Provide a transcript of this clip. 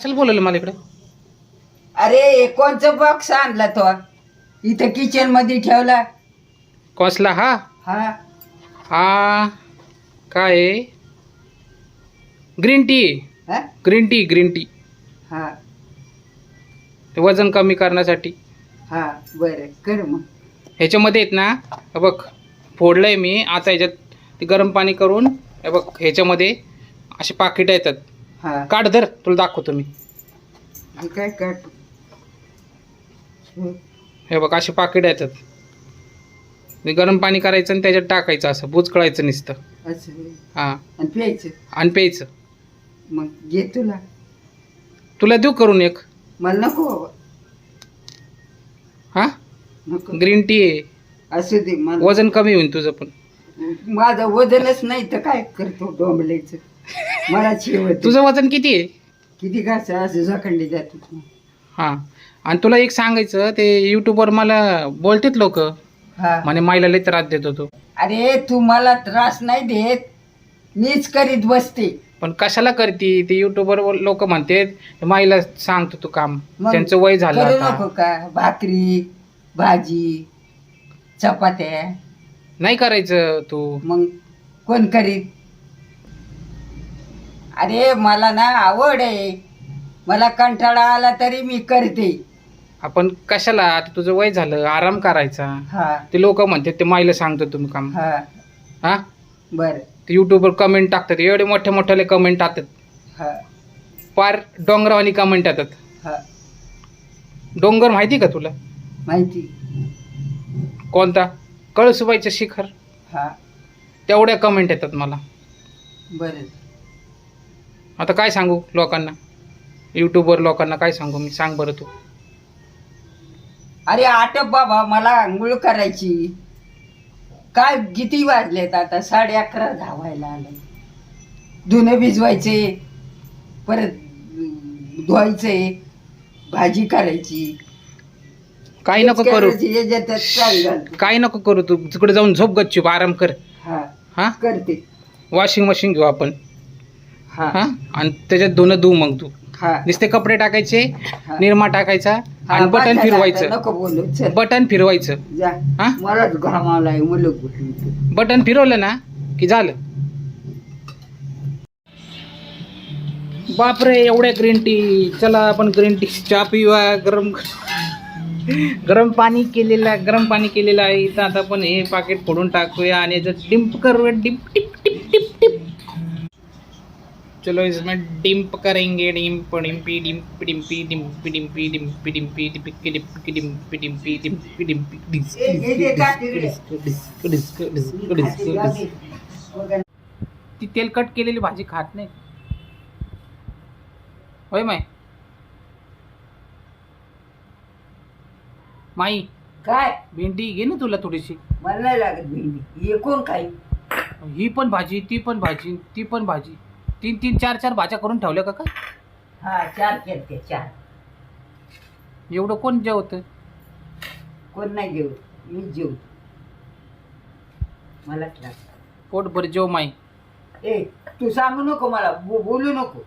चल बोलवलं मला इकडे. अरे कोणचं बॉक्स आणला तो इथं किचन मध्ये ठेवला. कसला हा? हा हा काय ग्रीन टी. हा ग्रीन टी ग्रीन टी हा ते वजन कमी करण्यासाठी. हा बरं कर मग. ह्याच्यामध्ये आहेत ना, हे बघ फोडलंय मी आता. ह्याच्यात ते गरम पाणी करून हे बघ ह्याच्यामध्ये असे पाकिट येतात. हा काढ धर, तुला दाखवतो मी. हे काय काट. हे बघ असे पाकिट येतात. ते गरम पाणी करायचं आणि त्याच्यात टाकायचं, असं बुचकळायचं नुसतं. असं हां आणि प्यायचं. आणि प्यायचं. मग घे तुला. तुला देऊ करून एक? मला नको बाबा. हां नको. ग्रीन टी आहे, असू दे मला. वजन कमी होईल तुझं पण. माझं वजनच नाही तर काय करतो डोंबल्याचं. मला शेवट तुझं वजन किती आहे? किती घास असं झखंडी जाते. हां आणि तुला एक सांगायचं, ते यूट्यूबवर मला बोलतेत लोक, हा म्हणे माईला लई त्रास देतो तू. अरे तू मला त्रास नाही देत, मीच करीत बसते. पण कशाला करती? ते यूट्यूबवर लोक म्हणतात माईला सांगतो तू काम, मग त्यांचं वय झालं करू आता. नको का? भाकरी भाजी चपात्या नाही करायचं तू. मग कोण करीत? अरे मला ना आवड आहे, मला कंटाळा आला तरी मी करते. आपण कशाला? आता तुझं वय झालं, आराम करायचा. हा ते लोक म्हणतात ते माईला सांगतो तुम्ही काम. हा हा बर ते युट्यूबवर कमेंट टाकतात, एवढे मोठे मोठ्याले कमेंट टाकतात, हा पार डोंगरावानी कमेंट येतात. हा डोंगर माहिती का तुला? माहिती. कोणता? कळसुबाईचं शिखर. हा तेवढ्या कमेंट येतात मला. बर. आता काय सांगू लोकांना, यूट्यूबवर लोकांना काय सांगू मी? सांग बरं तू. अरे आटप बाबा, मला आंघोळ करायची. काय किती वाजलेत आता? 11:30 धावायला आलं. धुणं भिजवायचे, परत धुवायचे, भाजी करायची. काही नको करू, याच्यात चाल घालते. काही नको करू. तू तिकडे जाऊन झोप गच्चूप, आराम कर. हा हा करते. वॉशिंग मशीन घेऊ आपण. हा हा आणि त्याच्यात धुणं धुऊ. मग तू हा नुसते कपडे टाकायचे, हा. निरमा टाकायचा हा, आणि बटन बस झालं फिरवायचं. आता, नको बोलू. चल बटन फिरवायचं. जा. हा मलाच घामावलाय मुलं कुठली. बटन फिरवलं ना की झालं. बापरे एवढ्या ग्रीन टी. चला आपण ग्रीन टी चहा पिऊया. गरम गरम पाणी केलेलं आहे इथं. आता आपण हे पाकिट फोडून टाकूया आणि याचं डिंप करूया. डिंप टिप टिप टिप टिप. चलो इसमें डिंप करेंगे. डिंप डिम्पी डिम्पी डिम्पी डिम्पी डिम्पी डिम्पी डिम्पी डिम्पी डिम्पी डिम्पी डिम्पी डिम्पी डिम्पी. ती तेलकट केलेली भाजी खात नाही. होय माई काय? भेंडी घे ना तुला थोडीशी. मला नाही लागत भेंडी. हे कोण काही? ही पण भाजी, ती पण भाजी, ती पण भाजी. 3-3 4-4 भाज्या करून ठेवल्या का काय? हा 4 केलते 4. एवढं कोण जेवतं? कोण नाही जेवत, मी जेवतो. मला त्रास. पोट भर जेव माई. ए तू सांगू नको मला, बोलू नको.